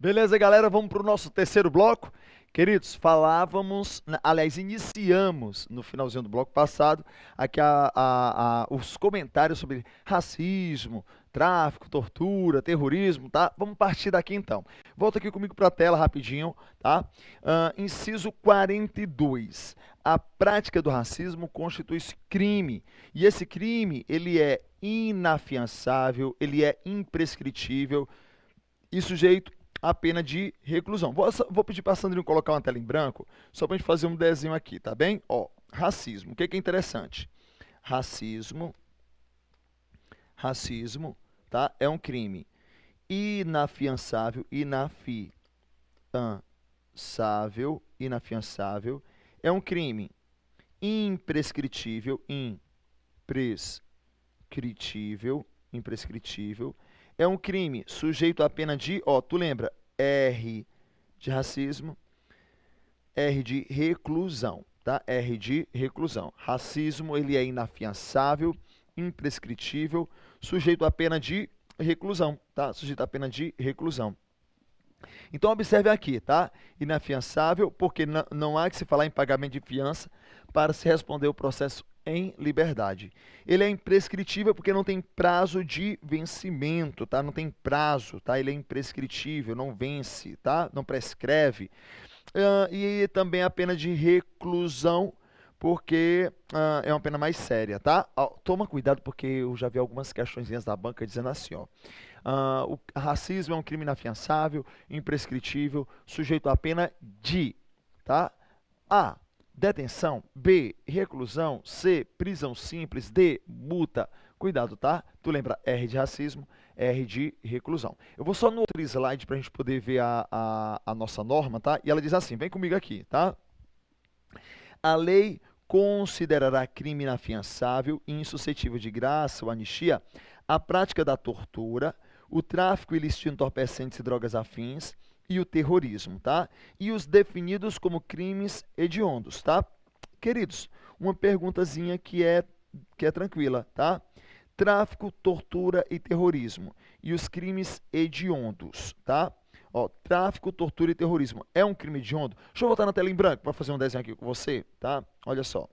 Beleza, galera? Vamos para o nosso terceiro bloco. Queridos, aliás, iniciamos no finalzinho do bloco passado aqui os comentários sobre racismo, tráfico, tortura, terrorismo, tá? Vamos partir daqui então. Volta aqui comigo para a tela rapidinho, tá? Inciso 42. A prática do racismo constitui-se crime. E esse crime, ele é inafiançável, ele é imprescritível e sujeito a pena de reclusão. Vou pedir para a Sandrinho colocar uma tela em branco, só para a gente fazer um desenho aqui, tá bem? Ó, racismo. O que é interessante? Racismo, racismo, tá? É um crime inafiançável, inafiançável. É um crime imprescritível, imprescritível. É um crime sujeito à pena de, ó, tu lembra, R de racismo, R de reclusão, tá? R de reclusão. Racismo, ele é inafiançável, imprescritível, sujeito à pena de reclusão, tá? Sujeito à pena de reclusão. Então, observe aqui, tá? Inafiançável, porque não há que se falar em pagamento de fiança para se responder o processo em liberdade. Ele é imprescritível porque não tem prazo de vencimento, tá? Não tem prazo, tá? Ele é imprescritível, não vence, tá? Não prescreve. E também a pena de reclusão, porque é uma pena mais séria, tá? Toma cuidado porque eu já vi algumas questõezinhas da banca dizendo assim, ó. O racismo é um crime inafiançável, imprescritível, sujeito à pena de, tá? A, detenção. B, reclusão. C, prisão simples. D, multa. Cuidado, tá? Tu lembra R de racismo, R de reclusão. Eu vou só no outro slide para a gente poder ver a nossa norma, tá? E ela diz assim, vem comigo aqui, tá? A lei considerará crime inafiançável e insuscetível de graça ou anistia a prática da tortura, o tráfico ilícito de entorpecentes e drogas afins e o terrorismo, tá? E os definidos como crimes hediondos, tá? Queridos, uma perguntazinha que é tranquila, tá? Tráfico, tortura e terrorismo. E os crimes hediondos, tá? Ó, tráfico, tortura e terrorismo. É um crime hediondo? Deixa eu voltar na tela em branco para fazer um desenho aqui com você, tá? Olha só.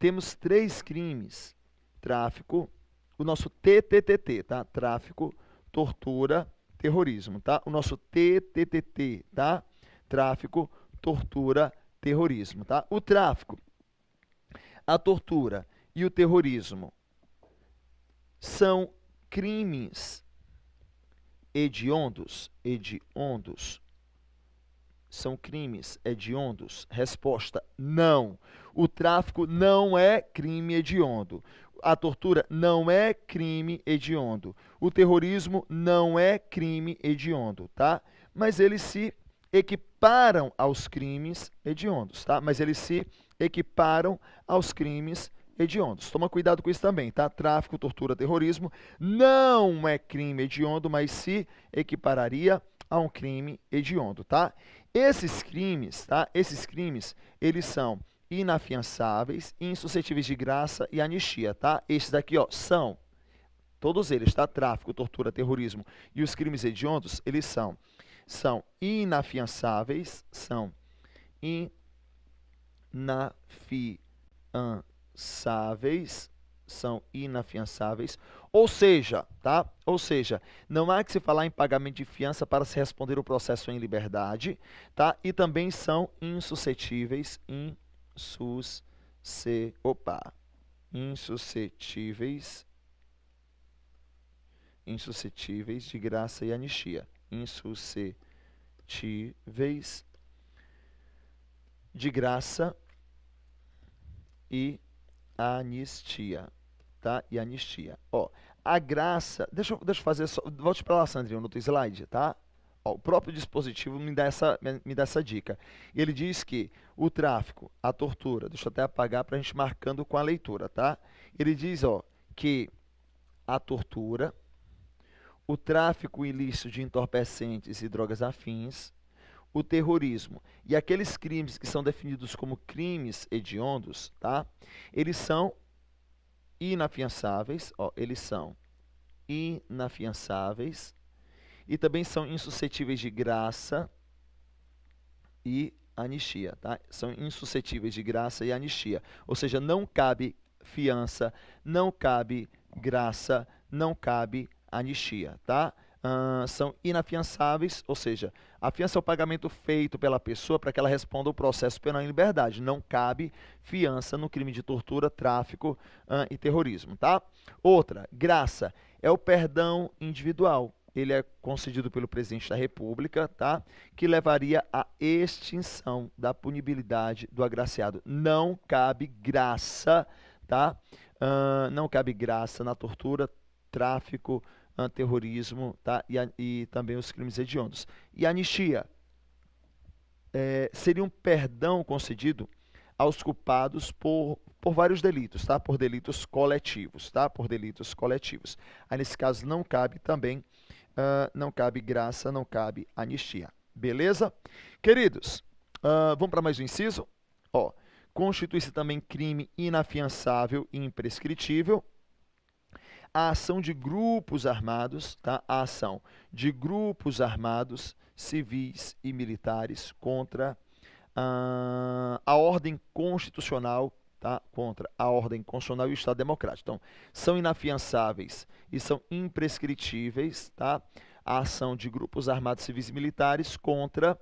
Temos três crimes. Tráfico, o nosso TTTT, tá? Tráfico, tortura, terrorismo, tá? O nosso TTTT, tá? Tráfico, tortura, terrorismo, tá? O tráfico, a tortura e o terrorismo são crimes hediondos. São crimes hediondos? Resposta: não. O tráfico não é crime hediondo. A tortura não é crime hediondo. O terrorismo não é crime hediondo, tá? Mas eles se equiparam aos crimes hediondos, tá? Mas eles se equiparam aos crimes hediondos. Toma cuidado com isso também, tá? Tráfico, tortura, terrorismo não é crime hediondo, mas se equipararia a um crime hediondo, tá? Esses crimes, tá? Esses crimes, eles são inafiançáveis, insuscetíveis de graça e anistia, tá? Esses daqui, ó, são todos eles, tá? Tráfico, tortura, terrorismo e os crimes hediondos, eles são inafiançáveis, são inafiançáveis, ou seja, tá? Ou seja, não há que se falar em pagamento de fiança para se responder o processo em liberdade, tá? E também são insuscetíveis de graça e anistia. Insuscetíveis de graça e anistia, tá? E anistia. Ó, a graça, deixa eu fazer só, volte para lá, Sandrinho, no outro slide, tá? Ó, o próprio dispositivo me dá essa dica. Ele diz que o tráfico, a tortura, deixa eu até apagar para a gente marcando com a leitura, tá? Ele diz, ó, que a tortura, o tráfico ilícito de entorpecentes e drogas afins, o terrorismo e aqueles crimes que são definidos como crimes hediondos, tá? Eles são inafiançáveis, ó, eles são inafiançáveis, e também são insuscetíveis de graça e anistia, tá? São insuscetíveis de graça e anistia. Ou seja, não cabe fiança, não cabe graça, não cabe anistia, tá? São inafiançáveis, ou seja, a fiança é o pagamento feito pela pessoa para que ela responda ao processo penal em liberdade. Não cabe fiança no crime de tortura, tráfico e terrorismo, tá? Outra, graça, é o perdão individual. Ele é concedido pelo presidente da República, tá? Que levaria à extinção da punibilidade do agraciado. Não cabe graça, tá? Não cabe graça na tortura, tráfico, terrorismo, tá? E também os crimes hediondos. E a anistia seria um perdão concedido aos culpados por vários delitos, tá? Por delitos coletivos, tá? Por delitos coletivos. Aí, nesse caso, não cabe também, não cabe graça, não cabe anistia. Beleza? Queridos, vamos para mais um inciso? Ó, constitui-se também crime inafiançável e imprescritível a ação de grupos armados, tá? A ação de grupos armados, civis e militares contra a ordem constitucional, tá? Contra a ordem constitucional e o Estado Democrático. Então, são inafiançáveis e são imprescritíveis, tá? A ação de grupos armados, civis e militares contra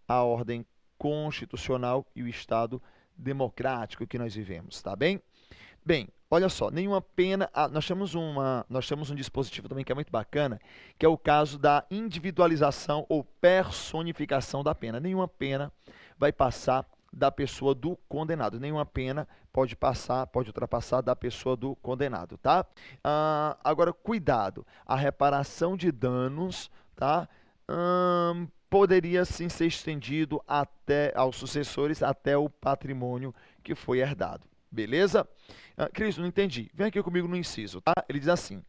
a ordem constitucional e o Estado democrático que nós vivemos, tá bem? Bem, olha só, nenhuma pena. Nós temos um dispositivo também que é muito bacana, que é o caso da individualização ou personificação da pena. Nenhuma pena vai passar da pessoa do condenado. Nenhuma pena pode ultrapassar da pessoa do condenado, tá? Agora, cuidado, a reparação de danos, tá? Poderia sim ser estendido até aos sucessores, até o patrimônio que foi herdado. Beleza? Cristo, não entendi. Vem aqui comigo no inciso, tá? Ele diz assim: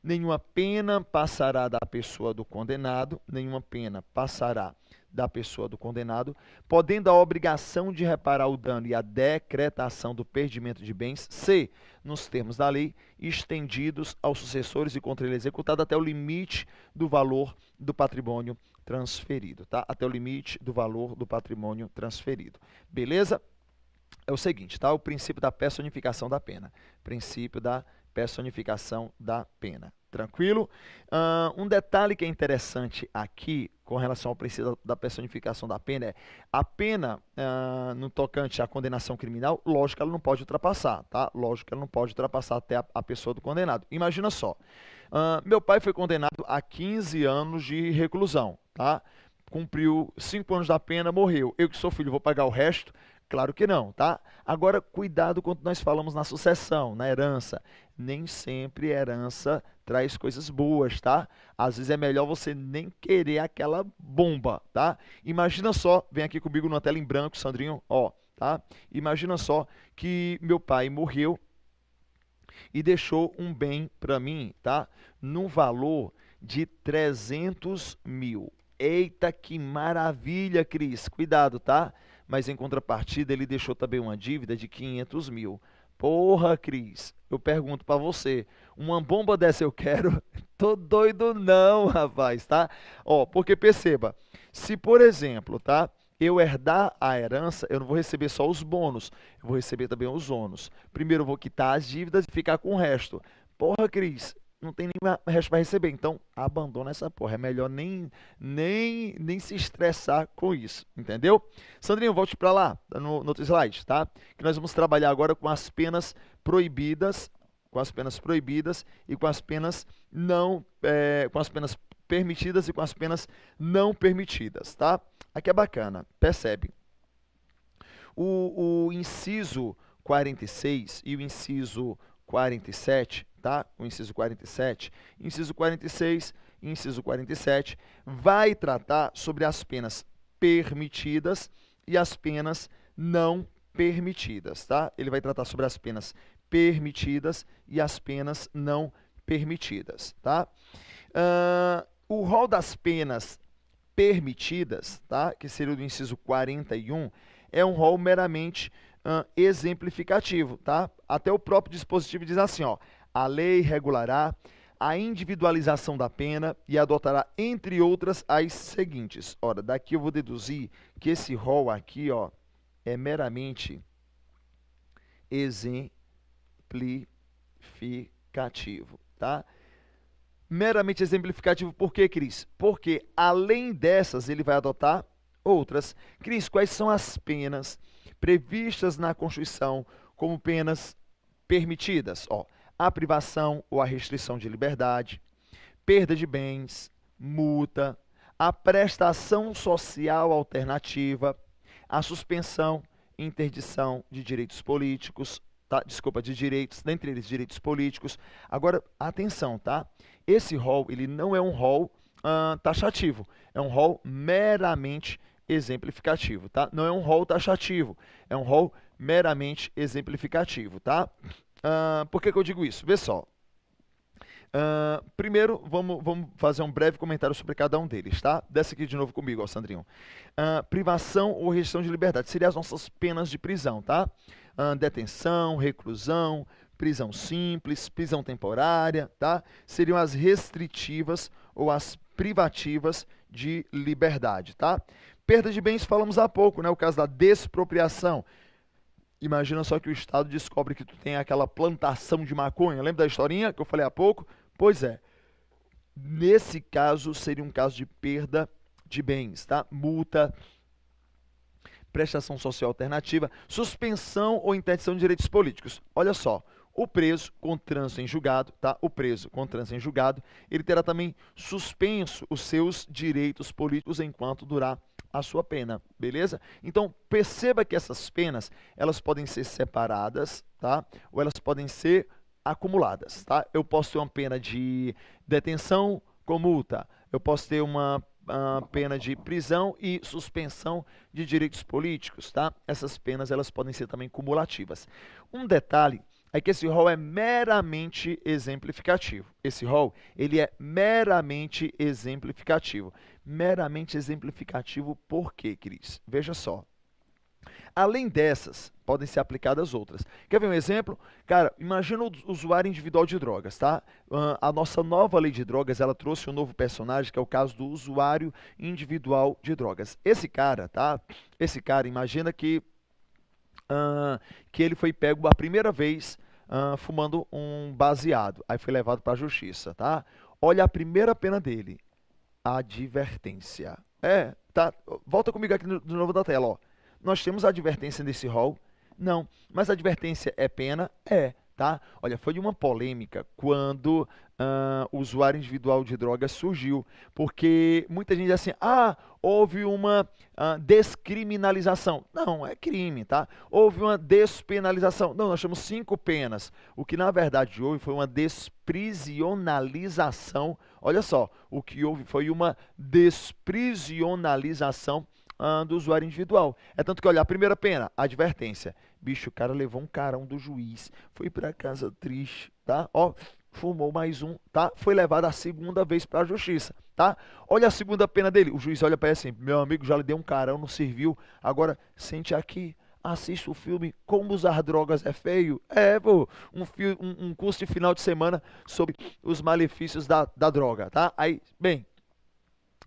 nenhuma pena passará da pessoa do condenado, nenhuma pena passará da pessoa do condenado, podendo a obrigação de reparar o dano e a decretação do perdimento de bens ser, nos termos da lei, estendidos aos sucessores e contra ele executado até o limite do valor do patrimônio transferido, tá? Até o limite do valor do patrimônio transferido. Beleza? É o seguinte, tá? O princípio da personificação da pena. Princípio da personificação da pena. Tranquilo? Um detalhe que é interessante aqui, com relação ao princípio da personificação da pena, é a pena, no tocante à condenação criminal, lógico que ela não pode ultrapassar, tá? Lógico que ela não pode ultrapassar até a pessoa do condenado. Imagina só, meu pai foi condenado a 15 anos de reclusão, tá? Cumpriu 5 anos da pena, morreu. Eu que sou filho, vou pagar o resto? Claro que não, tá? Agora, cuidado quando nós falamos na sucessão, na herança. Nem sempre a herança traz coisas boas, tá? Às vezes é melhor você nem querer aquela bomba, tá? Imagina só, vem aqui comigo numa tela em branco, Sandrinho, ó, tá? Imagina só que meu pai morreu e deixou um bem para mim, tá? Num valor de 300 mil. Eita, que maravilha, Cris. Cuidado, tá? Mas em contrapartida ele deixou também uma dívida de 500 mil. Porra, Cris, eu pergunto para você, uma bomba dessa eu quero? Tô doido não, rapaz, tá? Ó, porque perceba, se por exemplo, tá, eu herdar a herança, eu não vou receber só os bônus, eu vou receber também os ônus. Primeiro eu vou quitar as dívidas e ficar com o resto. Porra, Cris, não tem nem resto para receber, então abandona essa porra. É melhor nem se estressar com isso, entendeu? Sandrinho, volte para lá, no outro slide, tá? Que nós vamos trabalhar agora com as penas proibidas, e com as penas não, com as penas permitidas e com as penas não permitidas, tá? Aqui é bacana, percebe? O inciso 46 e o inciso 47, tá? O inciso 47, inciso 46 e inciso 47 vai tratar sobre as penas permitidas e as penas não permitidas, tá? Ele vai tratar sobre as penas permitidas e as penas não permitidas, tá? O rol das penas permitidas, tá? Que seria o do inciso 41, é um rol meramente exemplificativo, tá? Até o próprio dispositivo diz assim, ó, a lei regulará a individualização da pena e adotará, entre outras, as seguintes. Ora, daqui eu vou deduzir que esse rol aqui, ó, é meramente exemplificativo, tá? Meramente exemplificativo por quê, Cris? Porque, além dessas, ele vai adotar outras. Cris, quais são as penas previstas na Constituição como penas permitidas? Ó, a privação ou a restrição de liberdade, perda de bens, multa, a prestação social alternativa, a suspensão e interdição de direitos políticos, tá? Desculpa, de direitos, dentre eles direitos políticos. Agora, atenção, tá? Esse rol, ele não é um rol taxativo, é um rol meramente exemplificativo, tá? Não é um rol taxativo, é um rol meramente exemplificativo, tá? Por que eu digo isso? Vê só. Primeiro, vamos fazer um breve comentário sobre cada um deles, tá? Desce aqui de novo comigo, ó, Sandrinho. Privação ou restrição de liberdade seriam as nossas penas de prisão, tá? Detenção, reclusão, prisão simples, prisão temporária, tá? Seriam as restritivas ou as privativas de liberdade, tá? Perda de bens, falamos há pouco, né? O caso da despropriação. Imagina só que o Estado descobre que tu tem aquela plantação de maconha. Lembra da historinha que eu falei há pouco? Pois é. Nesse caso, seria um caso de perda de bens, tá? Multa, prestação social alternativa, suspensão ou interdição de direitos políticos. Olha só, o preso com trânsito em julgado, tá? O preso com trânsito em julgado, ele terá também suspenso os seus direitos políticos enquanto durar a sua pena, beleza? Então, perceba que essas penas, elas podem ser separadas, tá? Ou elas podem ser acumuladas, tá? Eu posso ter uma pena de detenção com multa, eu posso ter uma pena de prisão e suspensão de direitos políticos, tá? Essas penas, elas podem ser também cumulativas. Um detalhe é que esse rol é meramente exemplificativo. Esse rol, ele é meramente exemplificativo. Meramente exemplificativo por quê, Cris? Veja só. Além dessas, podem ser aplicadas outras. Quer ver um exemplo? Cara, imagina o usuário individual de drogas, tá? A nossa nova lei de drogas, ela trouxe um novo personagem, que é o caso do usuário individual de drogas. Esse cara, tá? Esse cara, imagina que ele foi pego a primeira vez fumando um baseado. Aí foi levado para a justiça, tá? Olha a primeira pena dele. Advertência. Tá? Volta comigo aqui de novo da tela, ó. Nós temos advertência nesse rol? Não. Mas advertência é pena? É, tá? Olha, foi uma polêmica quando o usuário individual de drogas surgiu, porque muita gente diz assim, houve uma descriminalização. Não, é crime, tá? Houve uma despenalização. Não, nós temos 5 penas. O que na verdade houve foi uma desprisionalização. Olha só, o que houve foi uma desprisionalização do usuário individual. É tanto que, olha, a primeira pena, advertência. Bicho, o cara levou um carão do juiz, foi para casa triste, tá? Ó, fumou mais um, tá? Foi levado a segunda vez para a justiça, tá? Olha a segunda pena dele. O juiz olha para ele assim, meu amigo, já lhe deu um carão, não serviu. Agora, sente aqui, assista o filme Como Usar Drogas é Feio. Pô, um curso de final de semana sobre os malefícios da droga, tá? Aí, bem,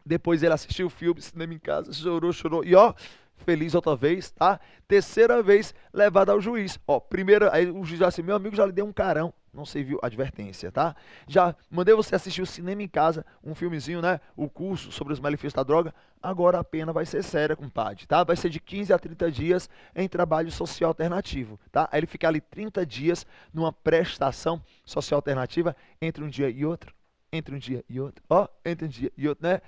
depois ele assistiu o filme, cinema em casa, chorou, e ó, feliz outra vez, tá? Terceira vez, levado ao juiz. Ó, primeira, aí o juiz já assim, meu amigo, já lhe deu um carão, não serviu, advertência, tá? Já mandei você assistir o cinema em casa, um filmezinho, né? O curso sobre os malefícios da droga, agora a pena vai ser séria, compadre, tá? Vai ser de 15 a 30 dias em trabalho social alternativo, tá? Aí ele fica ali 30 dias numa prestação social alternativa entre um dia e outro. Entre um dia e outro, entre um dia e outro, né?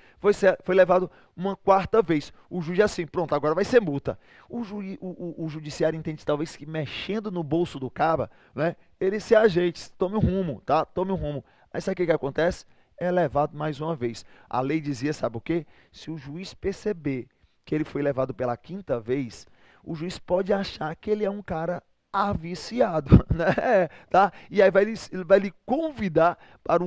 Foi levado uma quarta vez. O juiz assim, pronto, agora vai ser multa. O judiciário entende talvez que mexendo no bolso do caba, né? Ele se ajeite, tome um rumo, tá? Tome um rumo. Aí sabe o que acontece? É levado mais uma vez. A lei dizia, sabe o quê? Se o juiz perceber que ele foi levado pela quinta vez, o juiz pode achar que ele é um cara aviciado, né? Tá? E aí vai lhe convidar para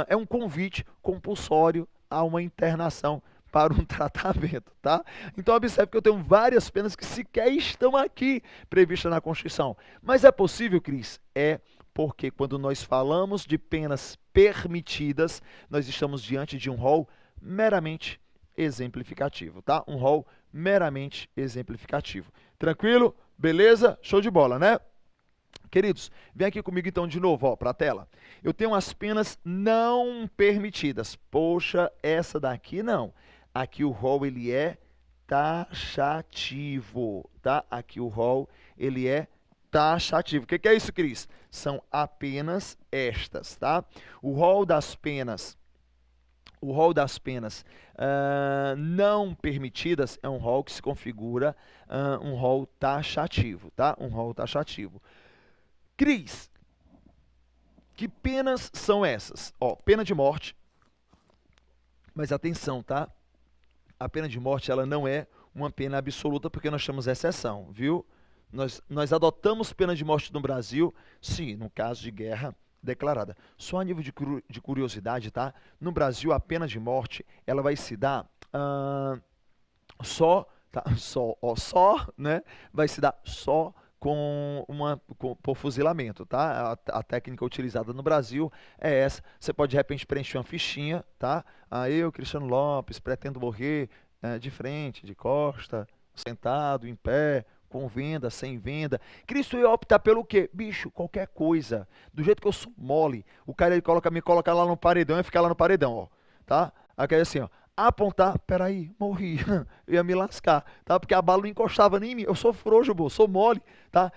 é um convite compulsório a uma internação para um tratamento, tá? Então observe que eu tenho várias penas que sequer estão aqui previstas na Constituição. Mas é possível, Cris? É Porque quando nós falamos de penas permitidas, nós estamos diante de um rol meramente exemplificativo, tá? Um rol meramente exemplificativo. Tranquilo? Beleza? Show de bola, né? Queridos, vem aqui comigo então de novo, para a tela. Eu tenho as penas não permitidas. Poxa, essa daqui não. Aqui o rol ele é taxativo, tá? Aqui o rol ele é taxativo. O que é isso, Cris? São apenas estas, tá? O rol das penas não permitidas é um rol que se configura um rol taxativo, tá? Um rol taxativo. Cris, que penas são essas? Ó, pena de morte, mas atenção, tá? A pena de morte ela não é uma pena absoluta porque nós temos exceção, viu? Nós adotamos pena de morte no Brasil, sim, no caso de guerra declarada. Só a nível de curiosidade, tá? No Brasil, a pena de morte ela vai se dar só, tá? Só, né? Vai se dar só por fuzilamento, tá? A técnica utilizada no Brasil é essa. Você pode de repente preencher uma fichinha, tá? Eu, Cristiano Lopes, pretendo morrer de frente, de costa, sentado, em pé, com venda, sem venda. Cristo ia optar pelo quê? Bicho, qualquer coisa. Do jeito que eu sou mole, o cara ele me coloca lá no paredão e fica lá no paredão, ó, tá? Aqui é assim, ó. Apontar, peraí, morri, eu ia me lascar, tá? Porque a bala não encostava nem em mim, eu sou frouxo, sou mole, tá?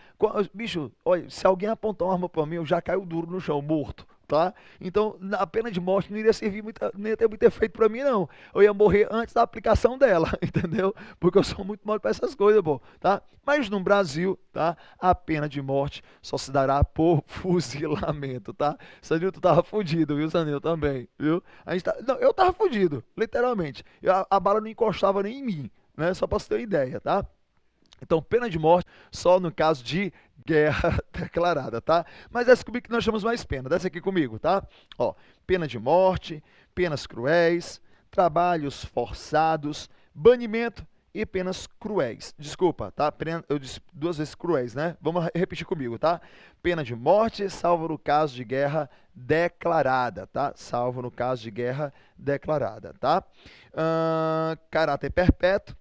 Bicho, olha, se alguém apontar uma arma pra mim, eu já caio duro no chão, morto, tá? Então, a pena de morte não iria servir não ia ter muito efeito pra mim, não. Eu ia morrer antes da aplicação dela, entendeu? Porque eu sou muito mole pra essas coisas, tá? Mas no Brasil, tá? A pena de morte só se dará por fuzilamento, tá? Sanil, tu tava fudido, viu, Sanil, também, viu? Não, eu tava fudido, literalmente. A bala não encostava nem em mim, né? Só pra você ter uma ideia, tá? Então, pena de morte só no caso de guerra declarada, tá? Mas essa comigo que nós chamamos mais pena. Desce aqui comigo, tá? Ó, pena de morte, penas cruéis, trabalhos forçados, banimento e penas cruéis. Desculpa, tá? Eu disse duas vezes cruéis, né? Vamos repetir comigo, tá? Pena de morte, salvo no caso de guerra declarada, tá? Salvo no caso de guerra declarada, tá? Caráter perpétuo.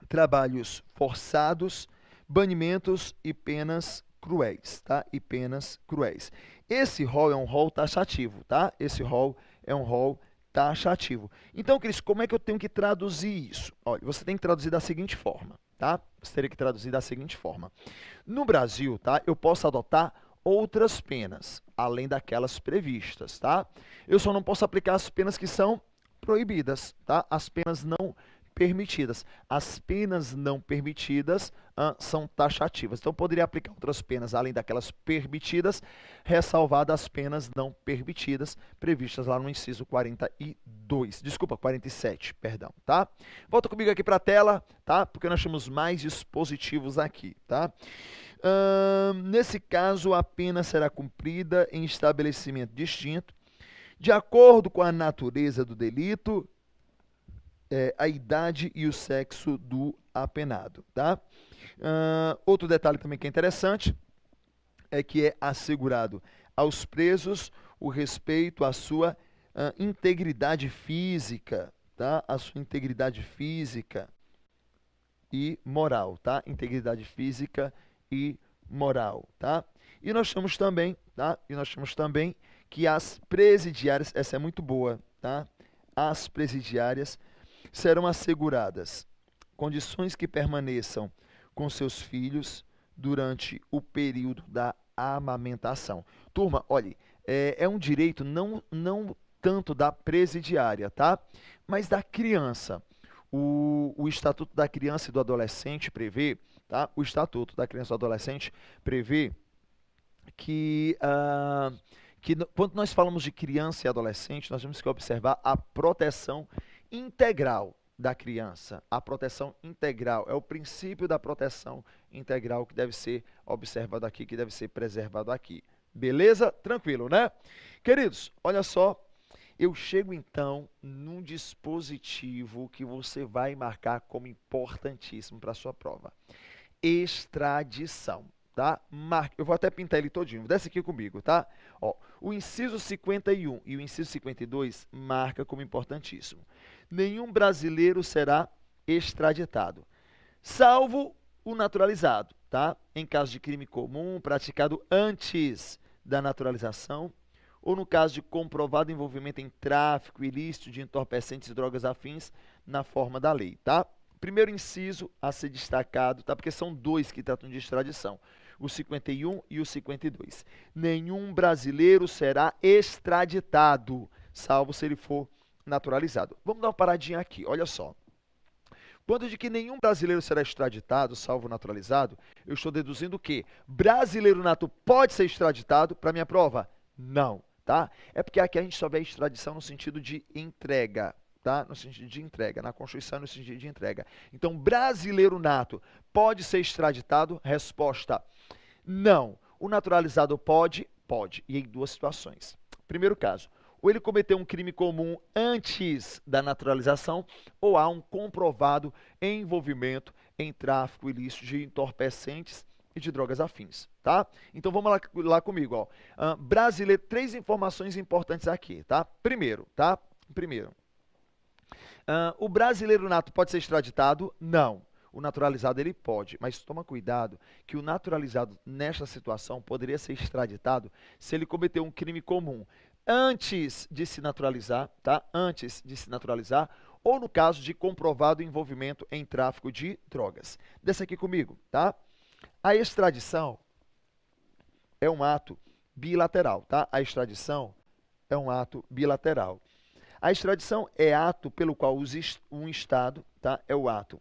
Trabalhos forçados, banimentos e penas cruéis, tá? E penas cruéis. Esse rol é um rol taxativo, tá? Esse rol é um rol taxativo. Então, Cris, como é que eu tenho que traduzir isso? Olha, você tem que traduzir da seguinte forma, tá? Você teria que traduzir da seguinte forma. No Brasil, tá? Eu posso adotar outras penas, além daquelas previstas, tá? Eu só não posso aplicar as penas que são proibidas, tá? As penas não permitidas. As penas não permitidas são taxativas. Então, poderia aplicar outras penas além daquelas permitidas, ressalvadas as penas não permitidas, previstas lá no inciso 42. Desculpa, 47, perdão, tá? Volta comigo aqui para a tela, tá? Porque nós temos mais dispositivos aqui, tá? Nesse caso, a pena será cumprida em estabelecimento distinto, de acordo com a natureza do delito, a idade e o sexo do apenado, tá? Outro detalhe também que é interessante é que é assegurado aos presos o respeito à sua integridade física, tá? A sua integridade física e moral, tá? Integridade física e moral, tá? E nós temos também, tá? E nós temos também que as presidiárias, essa é muito boa, tá? As presidiárias serão asseguradas condições que permaneçam com seus filhos durante o período da amamentação. Turma, olhe, é um direito não tanto da presidiária, tá? Mas da criança. O Estatuto da Criança e do Adolescente prevê, tá? O Estatuto da Criança e do Adolescente prevê que quando nós falamos de criança e adolescente, nós temos que observar a proteção integral da criança. A proteção integral é o princípio da proteção integral que deve ser observado aqui, que deve ser preservado aqui. Beleza? Tranquilo, né? Queridos, olha só, eu chego então num dispositivo que você vai marcar como importantíssimo para a sua prova. Extradição. tá? Eu vou até pintar ele todinho. Desce aqui comigo, tá? Ó, o inciso 51 e o inciso 52 marca como importantíssimo. Nenhum brasileiro será extraditado, salvo o naturalizado, tá? Em caso de crime comum praticado antes da naturalização ou no caso de comprovado envolvimento em tráfico ilícito de entorpecentes e drogas afins na forma da lei, tá? Primeiro inciso a ser destacado, tá? Porque são dois que tratam de extradição, o 51 e o 52. Nenhum brasileiro será extraditado, salvo se ele for naturalizado. Vamos dar uma paradinha aqui, olha só. Quando de que nenhum brasileiro será extraditado, salvo naturalizado, eu estou deduzindo que brasileiro nato pode ser extraditado. Para minha prova? Não, tá? É porque aqui a gente só vê extradição no sentido de entrega, tá? No sentido de entrega, na Constituição no sentido de entrega. Então, brasileiro nato pode ser extraditado? Resposta: não. O naturalizado pode? Pode. E em duas situações. Primeiro caso, ou ele cometeu um crime comum antes da naturalização, ou há um comprovado envolvimento em tráfico ilícito de entorpecentes e de drogas afins, tá? Então vamos lá comigo, ó. Brasileiro, três informações importantes aqui, tá? Primeiro, tá? Primeiro, o brasileiro nato pode ser extraditado? Não. O naturalizado ele pode, mas toma cuidado que o naturalizado nesta situação poderia ser extraditado se ele cometeu um crime comum antes de se naturalizar, tá? Antes de se naturalizar, ou no caso de comprovado envolvimento em tráfico de drogas. Desce aqui comigo, tá? A extradição é um ato bilateral, tá? A extradição é um ato bilateral. A extradição é ato pelo qual um Estado, tá? É o ato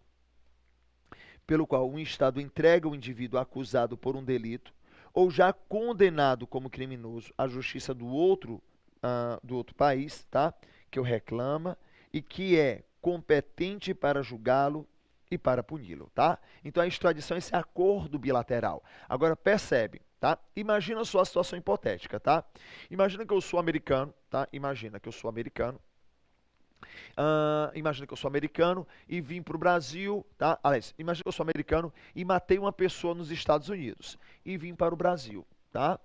pelo qual um Estado entrega o indivíduo acusado por um delito ou já condenado como criminoso à justiça do outro país, tá? Que o reclama e que é competente para julgá-lo e para puni-lo, tá? Então a extradição é esse acordo bilateral. Agora percebe, tá? Imagina só a situação hipotética, tá? Imagina que eu sou americano, tá? Imagina que eu sou americano e vim para o Brasil, tá? Aliás, imagina que eu sou americano e matei uma pessoa nos Estados Unidos e vim para o Brasil, tá?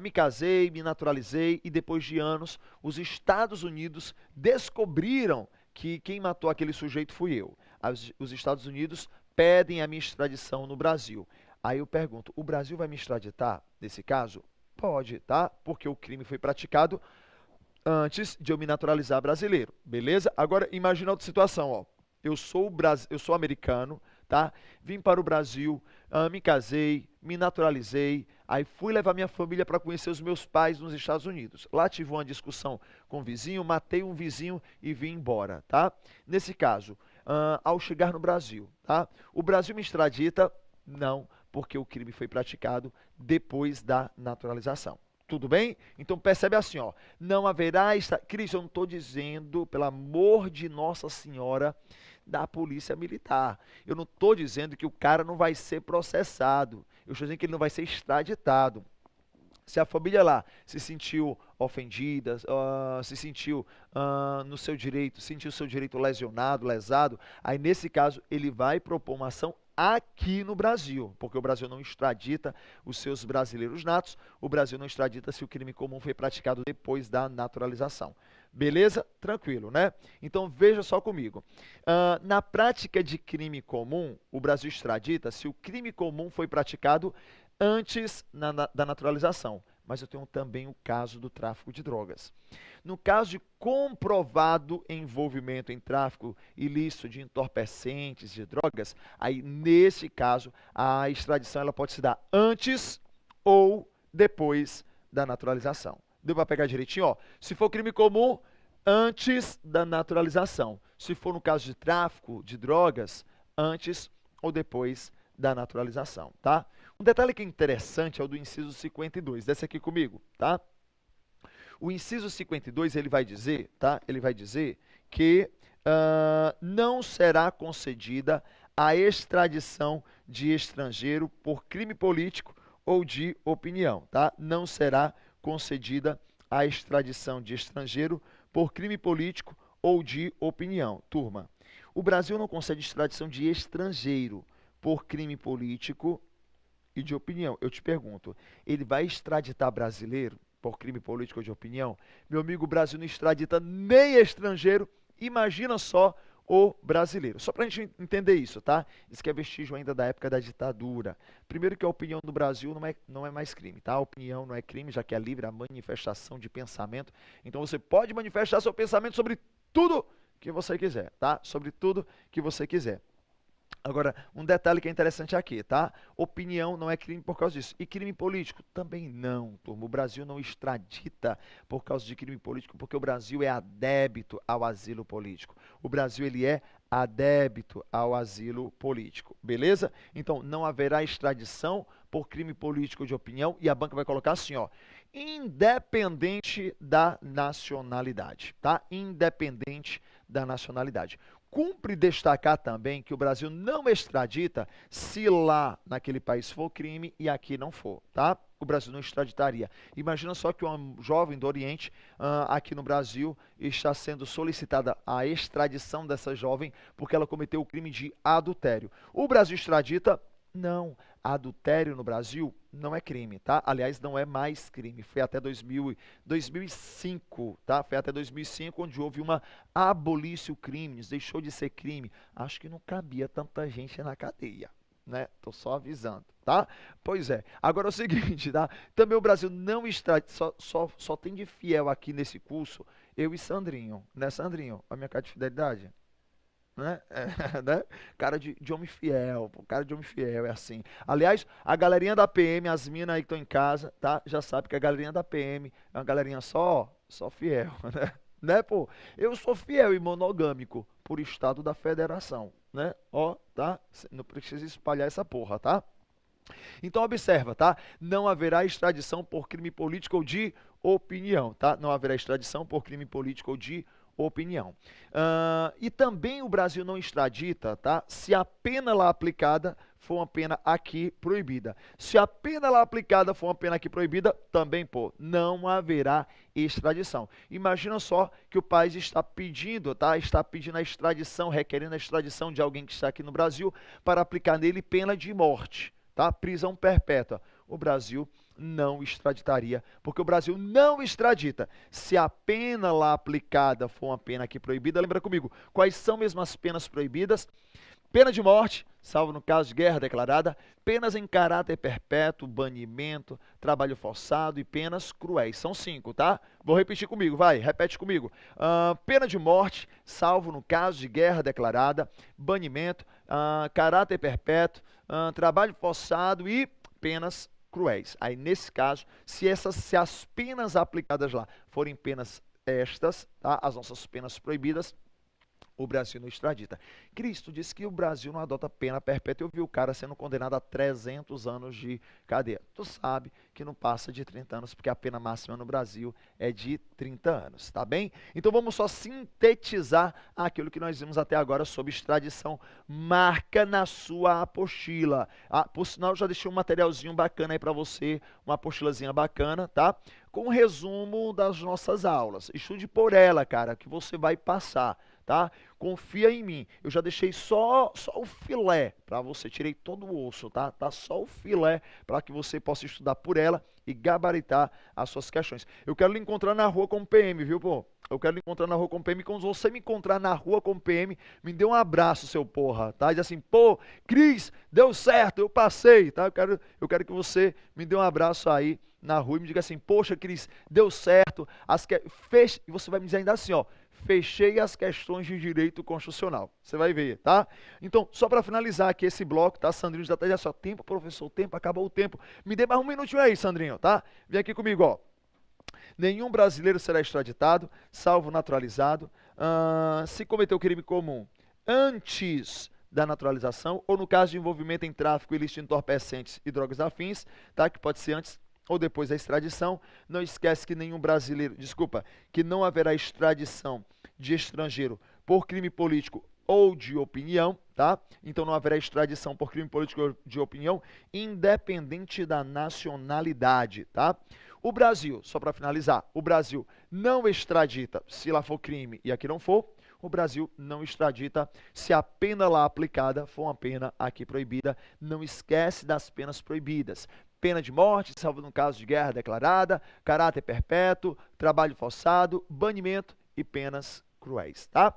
Me casei, me naturalizei e depois de anos, os Estados Unidos descobriram que quem matou aquele sujeito fui eu. Os Estados Unidos pedem a minha extradição no Brasil. Aí eu pergunto, o Brasil vai me extraditar nesse caso? Pode, tá? Porque o crime foi praticado antes de eu me naturalizar brasileiro, beleza? Agora imagina outra situação, ó. Eu sou americano, tá? Vim para o Brasil, me casei, me naturalizei, aí fui levar minha família para conhecer os meus pais nos Estados Unidos. Lá tive uma discussão com o vizinho, matei um vizinho e vim embora, tá? Nesse caso, ao chegar no Brasil, tá? O Brasil me extradita? Não, porque o crime foi praticado depois da naturalização. Tudo bem? Então percebe assim, ó, não haverá, Cristo, eu não estou dizendo, pelo amor de Nossa Senhora, da Polícia Militar. Eu não estou dizendo que o cara não vai ser processado. Eu estou dizendo que ele não vai ser extraditado. Se a família lá se sentiu ofendida, se sentiu no seu direito, sentiu seu direito lesionado, lesado, aí nesse caso ele vai propor uma ação aqui no Brasil, porque o Brasil não extradita os seus brasileiros natos, o Brasil não extradita se o crime comum foi praticado depois da naturalização. Beleza? Tranquilo, né? Então veja só comigo. Na prática de crime comum, o Brasil extradita se o crime comum foi praticado antes da naturalização. Mas eu tenho também o caso do tráfico de drogas. No caso de comprovado envolvimento em tráfico ilícito de entorpecentes, de drogas, aí nesse caso a extradição ela pode se dar antes ou depois da naturalização. Deu para pegar direitinho? Ó, se for crime comum, antes da naturalização. Se for no caso de tráfico de drogas, antes ou depois da naturalização, tá? Um detalhe que é interessante é o do inciso 52. Desce aqui comigo, tá? O inciso 52, ele vai dizer, tá? Ele vai dizer que não será concedida a extradição de estrangeiro por crime político ou de opinião, tá? Não será concedida a extradição de estrangeiro por crime político ou de opinião. Turma, o Brasil não concede extradição de estrangeiro por crime político e de opinião. Eu te pergunto, ele vai extraditar brasileiro por crime político ou de opinião? Meu amigo, o Brasil não extradita nem estrangeiro, imagina só o brasileiro. Só para a gente entender isso, tá? Isso que é vestígio ainda da época da ditadura. Primeiro que a opinião no Brasil não é mais crime, tá? A opinião não é crime, já que é livre a manifestação de pensamento. Então você pode manifestar seu pensamento sobre tudo que você quiser, tá? Sobre tudo que você quiser. Agora, um detalhe que é interessante aqui, tá? Opinião não é crime por causa disso. E crime político? Também não, turma. O Brasil não extradita por causa de crime político, porque o Brasil é adébito ao asilo político. O Brasil, ele é adébito ao asilo político, beleza? Então, não haverá extradição por crime político de opinião, e a banca vai colocar assim, ó, independente da nacionalidade, tá? Independente da nacionalidade. Cumpre destacar também que o Brasil não extradita se lá naquele país for crime e aqui não for, tá? O Brasil não extraditaria. Imagina só que uma jovem do Oriente, aqui no Brasil, está sendo solicitada a extradição dessa jovem porque ela cometeu o crime de adultério. O Brasil extradita? Não. Adultério no Brasil não é crime, tá? Aliás, não é mais crime. Foi até 2005, tá? Foi até 2005 onde houve uma abolício crimes, deixou de ser crime. Acho que não cabia tanta gente na cadeia, né? Tô só avisando, tá? Pois é. Agora é o seguinte, tá? Também o Brasil não extradita, só tem de fiel aqui nesse curso, eu e Sandrinho, né, Sandrinho? A minha carta de fidelidade. Né? Né? Cara de homem fiel, pô, cara de homem fiel é assim. Aliás, a galerinha da PM, as minas aí que estão em casa, tá? Já sabe que a galerinha da PM é uma galerinha só fiel, né? Né, pô? Eu sou fiel e monogâmico por estado da federação, né? Ó, tá? Não precisa espalhar essa porra, tá? Então observa, tá? Não haverá extradição por crime político ou de opinião, tá? Não haverá extradição por crime político ou de opinião. E também o Brasil não extradita, tá? Se a pena lá aplicada for uma pena aqui proibida. Se a pena lá aplicada for uma pena aqui proibida, também, pô, não haverá extradição. Imagina só que o país está pedindo, tá? Está pedindo a extradição, requerendo a extradição de alguém que está aqui no Brasil para aplicar nele pena de morte, tá? Prisão perpétua. O Brasil não extraditaria, porque o Brasil não extradita. Se a pena lá aplicada for uma pena aqui proibida, lembra comigo, quais são mesmo as penas proibidas? Pena de morte, salvo no caso de guerra declarada, penas em caráter perpétuo, banimento, trabalho forçado e penas cruéis. São 5, tá? Vou repetir comigo, vai, repete comigo. Pena de morte, salvo no caso de guerra declarada, banimento, caráter perpétuo, trabalho forçado e penas cruéis. Aí, nesse caso, se as penas aplicadas lá forem penas estas, tá? As nossas penas proibidas, o Brasil não extradita. Cristo disse que o Brasil não adota pena perpétua. Eu vi o cara sendo condenado a 300 anos de cadeia. Tu sabe que não passa de 30 anos, porque a pena máxima no Brasil é de 30 anos, tá bem? Então vamos só sintetizar aquilo que nós vimos até agora sobre extradição. Marca na sua apostila. Por sinal, eu já deixei um materialzinho bacana aí para você, uma apostilazinha bacana, tá? Com um resumo das nossas aulas. Estude por ela, cara, que você vai passar. Tá? Confia em mim. Eu já deixei só o filé para você. Tirei todo o osso, tá? Tá só o filé para que você possa estudar por ela e gabaritar as suas questões. Eu quero lhe encontrar na rua com PM, viu, pô? Eu quero lhe encontrar na rua com PM. Quando você me encontrar na rua com PM, me dê um abraço, seu porra, tá? Diz assim, pô, Cris, deu certo, eu passei, tá? Eu quero que você me dê um abraço aí na rua e me diga assim, poxa, Cris, deu certo, e você vai me dizer ainda assim, ó, fechei as questões de direito constitucional. Você vai ver, tá? Então, só para finalizar aqui esse bloco, tá? Sandrinho já tá já só tempo, professor, tempo, acabou o tempo. Me dê mais um minutinho aí, Sandrinho, tá? Vem aqui comigo, ó. Nenhum brasileiro será extraditado, salvo naturalizado, se cometeu crime comum antes da naturalização, ou no caso de envolvimento em tráfico ilícito de entorpecentes e drogas afins, tá? Que pode ser antes ou depois da extradição. Não esquece que nenhum brasileiro, que não haverá extradição de estrangeiro por crime político ou de opinião, tá? Então não haverá extradição por crime político ou de opinião, independente da nacionalidade, tá? O Brasil, só para finalizar, o Brasil não extradita se lá for crime e aqui não for. O Brasil não extradita se a pena lá aplicada for uma pena aqui proibida. Não esquece das penas proibidas. Pena de morte, salvo no caso de guerra declarada, caráter perpétuo, trabalho forçado, banimento e penas cruéis, tá?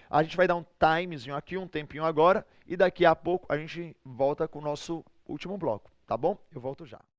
A gente vai dar um timezinho aqui, um tempinho agora, e daqui a pouco a gente volta com o nosso último bloco, tá bom? Eu volto já.